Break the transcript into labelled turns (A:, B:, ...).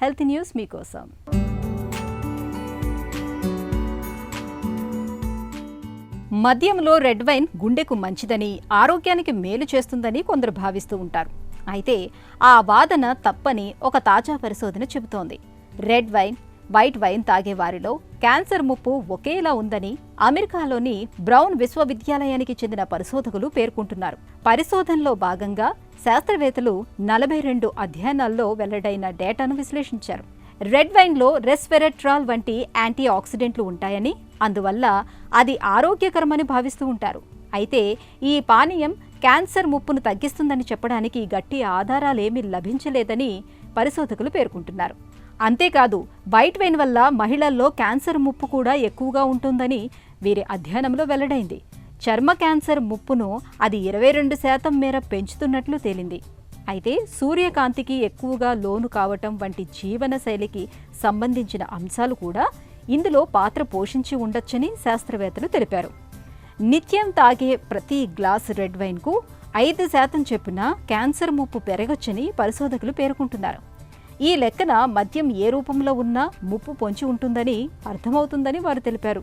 A: Health news మీకోసం. మద్యంలో red wine గుండెకు మంచిదని, ఆరోగ్యానికి మేలు చేస్తుందని కొందరు భావిస్తూ ఉంటారు. అయితే ఆ వాదన తప్పని ఒక తాజా పరిశోధన చెబుతోంది. రెడ్ వైన్, వైట్ వైన్ తాగే వారిలో క్యాన్సర్ ముప్పు ఒకేలా ఉందని అమెరికాలోని బ్రౌన్ విశ్వవిద్యాలయానికి చెందిన పరిశోధకులు పేర్కొంటున్నారు. పరిశోధనలో భాగంగా శాస్త్రవేత్తలు 42 అధ్యయనాల్లో వెల్లడైన డేటాను విశ్లేషించారు. రెడ్ వైన్లో రెస్వెరట్రాల్ వంటి యాంటీ ఆక్సిడెంట్లు ఉంటాయని, అందువల్ల అది ఆరోగ్యకరమని భావిస్తూ ఉంటారు. అయితే ఈ పానీయం క్యాన్సర్ ముప్పును తగ్గిస్తుందని చెప్పడానికి గట్టి ఆధారాలేమీ లభించలేదని పరిశోధకులు పేర్కొంటున్నారు. అంతేకాదు, వైట్ వైన్ వల్ల మహిళల్లో క్యాన్సర్ ముప్పు కూడా ఎక్కువగా ఉంటుందని వీరి అధ్యయనంలో వెల్లడైంది. చర్మ క్యాన్సర్ ముప్పును అది 22% మేర పెంచుతున్నట్లు తేలింది. అయితే సూర్యకాంతికి ఎక్కువగా లోను కావటం వంటి జీవన శైలికి సంబంధించిన అంశాలు కూడా ఇందులో పాత్ర పోషించి ఉండొచ్చని శాస్త్రవేత్తలు తెలిపారు. నిత్యం తాగే ప్రతి గ్లాస్ రెడ్ వైన్కు 5% చొప్పున క్యాన్సర్ ముప్పు పెరగొచ్చని పరిశోధకులు పేర్కొంటున్నారు. ఈ లెక్కన మద్యం ఏ రూపంలో ఉన్నా ముప్పు పొంచి ఉంటుందని అర్థమవుతుందని వారు తెలిపారు.